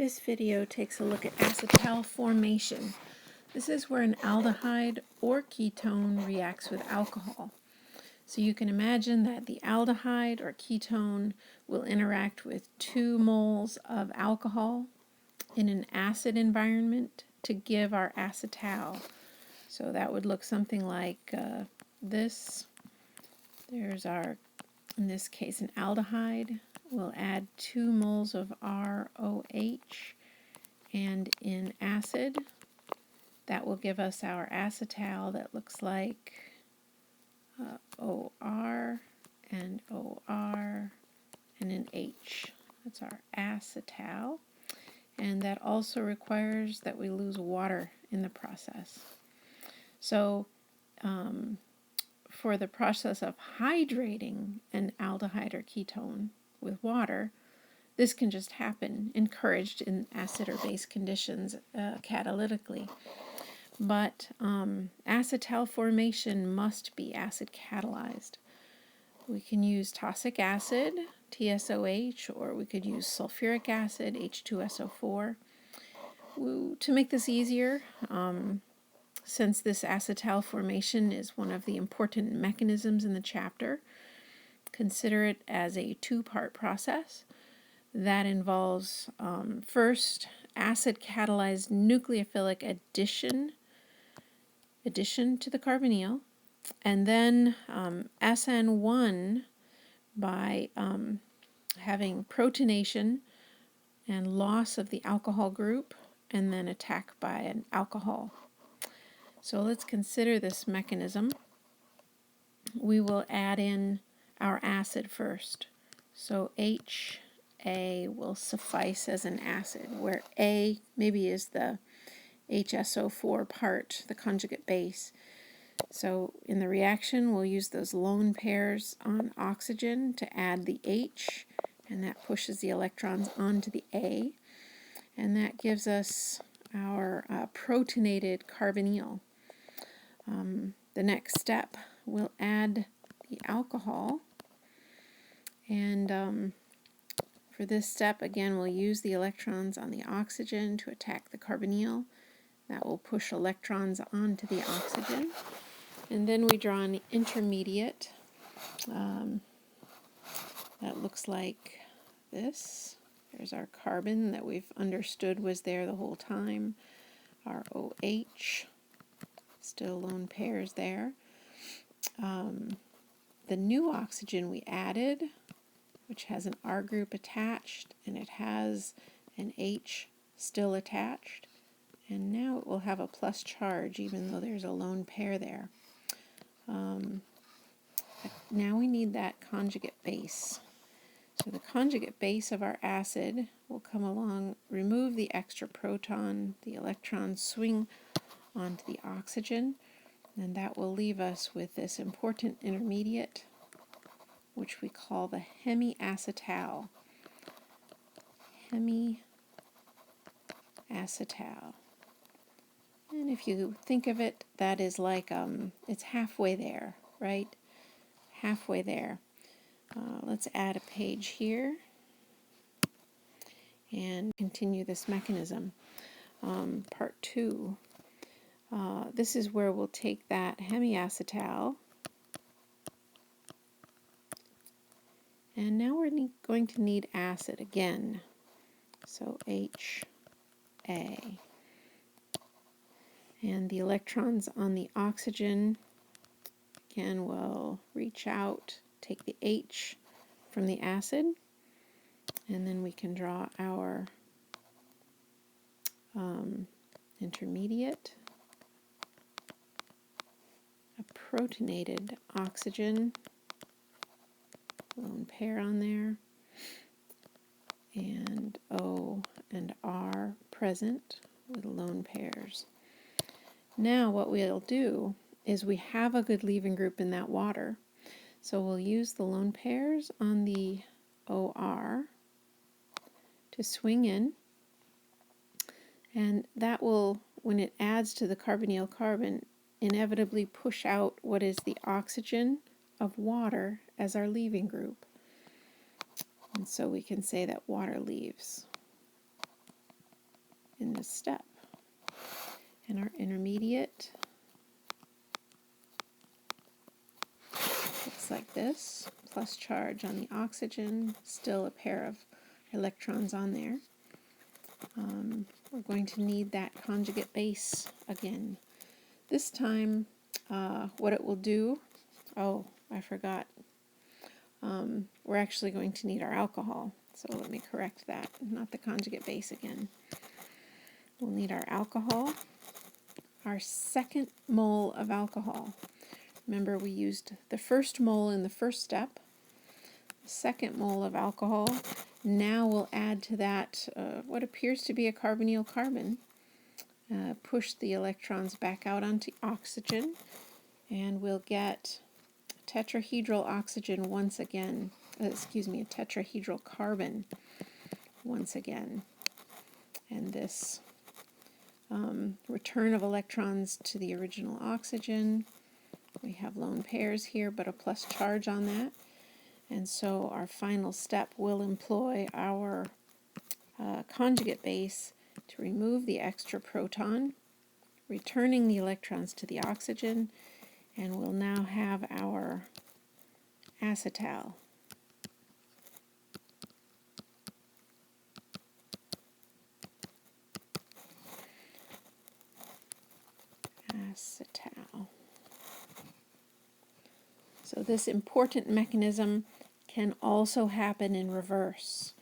This video takes a look at acetal formation. This is where an aldehyde or ketone reacts with alcohol. So you can imagine that the aldehyde or ketone will interact with 2 moles of alcohol in an acid environment to give our acetal. So that would look something like this. There's our, in this case, an aldehyde. We'll add 2 moles of ROH, and in acid, that will give us our acetal that looks like OR and OR and an H. That's our acetal. And that also requires that we lose water in the process. So for the process of hydrating an aldehyde or ketone with water, this can just happen, encouraged in acid or base conditions catalytically. But acetal formation must be acid catalyzed. We can use tosic acid, TSOH, or we could use sulfuric acid, H2SO4. To make this easier, since this acetal formation is one of the important mechanisms in the chapter, consider it as a 2-part process. That involves first acid-catalyzed nucleophilic addition to the carbonyl, and then SN1 by having protonation and loss of the alcohol group, and then attack by an alcohol. So let's consider this mechanism. We will add in our acid first. So HA will suffice as an acid, where A maybe is the HSO4 part, the conjugate base. So in the reaction, we'll use those lone pairs on oxygen to add the H, and that pushes the electrons onto the A, and that gives us our protonated carbonyl. The next step, we'll add the alcohol, and for this step, again, we'll use the electrons on the oxygen to attack the carbonyl. That will push electrons onto the oxygen. And then we draw an intermediate that looks like this. There's our carbon that we've understood was there the whole time. Our OH, still lone pairs there. The new oxygen we added, which has an R group attached, and it has an H still attached. And now it will have a plus charge, even though there's a lone pair there. Now we need that conjugate base. So the conjugate base of our acid will come along, remove the extra proton, the electrons swing onto the oxygen, and that will leave us with this important intermediate, which we call the hemiacetal. Hemiacetal. And if you think of it, that is like, it's halfway there, right? Halfway there. Let's add a page here and continue this mechanism. Part 2. This is where we'll take that hemiacetal, and now we're going to need acid again. So HA. And the electrons on the oxygen, again, will reach out, take the H from the acid, and then we can draw our intermediate, a protonated oxygen, lone pair on there, and O and R present with lone pairs. Now what we'll do is we have a good leaving group in that water, so we'll use the lone pairs on the OR to swing in, and that will, when it adds to the carbonyl carbon, inevitably push out what is the oxygen of water as our leaving group. And so we can say that water leaves. in this step. And our intermediate looks like this, plus charge on the oxygen, still a pair of electrons on there. We're going to need that conjugate base again. This time, what it will do, oh, I forgot, we're actually going to need our alcohol. So let me correct that, not the conjugate base again. We'll need our alcohol, our second mole of alcohol. Remember, we used the first mole in the first step, the second mole of alcohol. Now we'll add to that what appears to be a carbonyl carbon, push the electrons back out onto oxygen, and we'll get tetrahedral oxygen once again, a tetrahedral carbon once again. And this return of electrons to the original oxygen. We have lone pairs here, but a plus charge on that. And so our final step will employ our conjugate base to remove the extra proton, returning the electrons to the oxygen, and we'll now have our acetal. Acetal. So this important mechanism can also happen in reverse.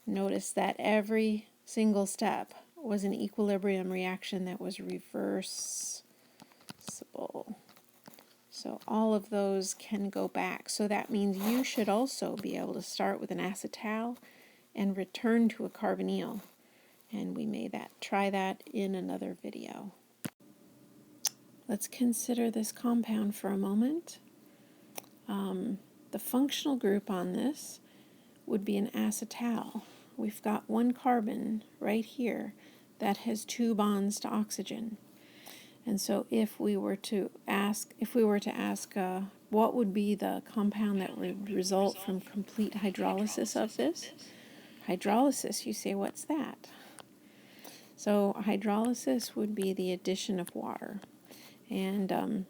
Notice that every single step was an equilibrium reaction that was reversible. So all of those can go back. So that means you should also be able to start with an acetal and return to a carbonyl. And we may try that in another video. Let's consider this compound for a moment. The functional group on this would be an acetal. We've got one carbon right here that has two bonds to oxygen. And so if we were to ask what would be the compound that would result from complete hydrolysis of this? Hydrolysis, you say, what's that? So hydrolysis would be the addition of water. And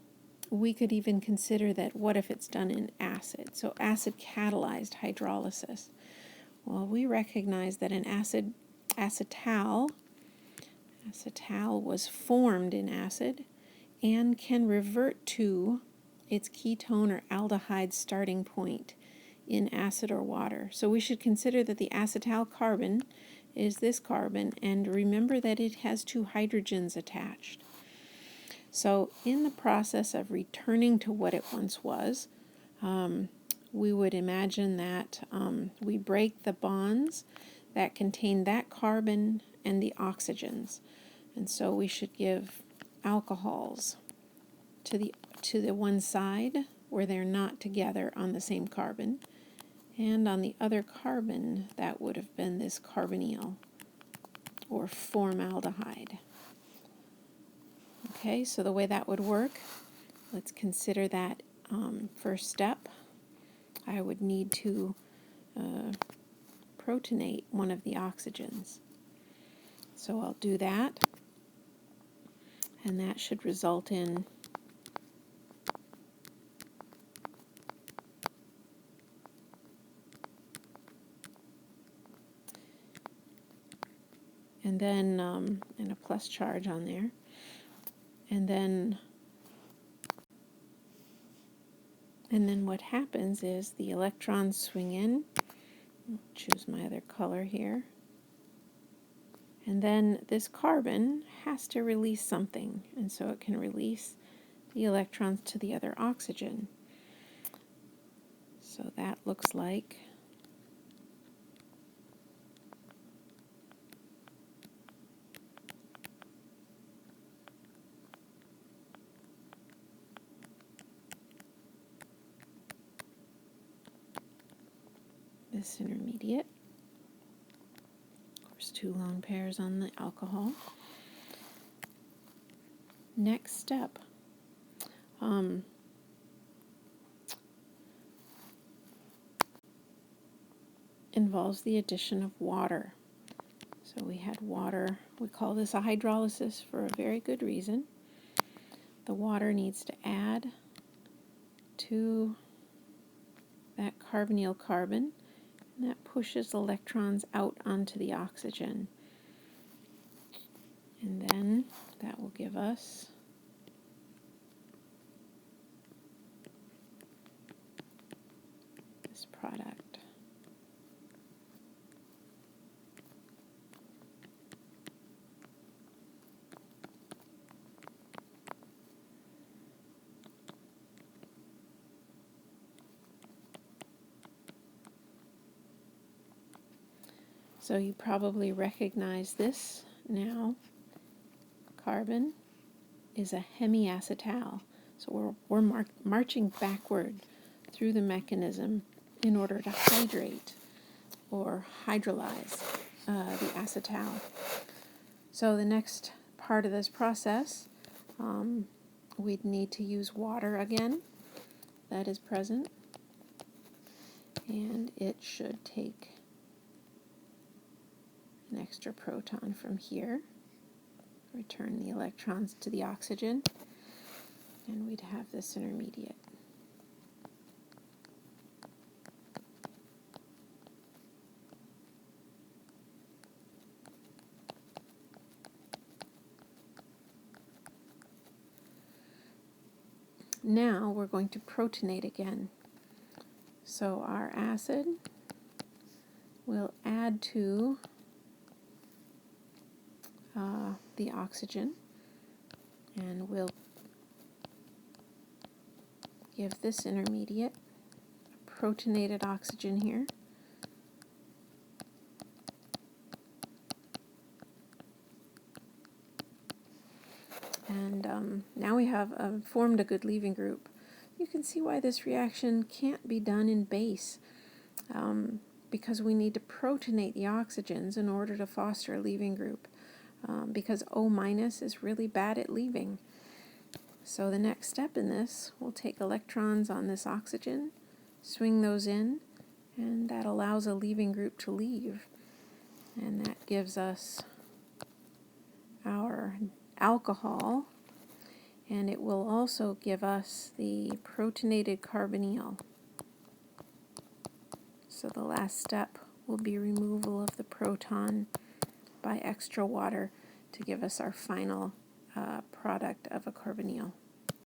we could even consider that what if it's done in acid? So acid catalyzed hydrolysis. Well, we recognize that an acetal was formed in acid and can revert to its ketone or aldehyde starting point in acid or water. So we should consider that the acetal carbon is this carbon, and remember that it has two hydrogens attached. So in the process of returning to what it once was, we would imagine that we break the bonds that contain that carbon and the oxygens. And so we should give alcohols to the one side where they're not together on the same carbon. And on the other carbon, that would have been this carbonyl or formaldehyde. Okay, so the way that would work, let's consider that first step. I would need to protonate one of the oxygens. So I'll do that, and that should result in and a plus charge on there. And then what happens is the electrons swing in. I'll choose my other color here. And then this carbon has to release something, and so it can release the electrons to the other oxygen. So that looks like this intermediate. Of course, two lone pairs on the alcohol. Next step. Involves the addition of water. So we had water. We call this a hydrolysis for a very good reason. The water needs to add to that carbonyl carbon, and that pushes electrons out onto the oxygen. And then that will give us this product. So you probably recognize this now. Carbon is a hemiacetal. So we're marching backward through the mechanism in order to hydrate or hydrolyze the acetal. So the next part of this process, we'd need to use water again. That is present. And it should take an extra proton from here, return the electrons to the oxygen, and we'd have this intermediate. Now we're going to protonate again. So our acid will add to the oxygen, and we'll give this intermediate a protonated oxygen here. And now we have formed a good leaving group. You can see why this reaction can't be done in base, because we need to protonate the oxygens in order to foster a leaving group, because O- is really bad at leaving. So the next step in this, we'll take electrons on this oxygen, swing those in, and that allows a leaving group to leave. And that gives us our alcohol, and it will also give us the protonated carbonyl. So the last step will be removal of the proton by extra water to give us our final product of a carbonyl.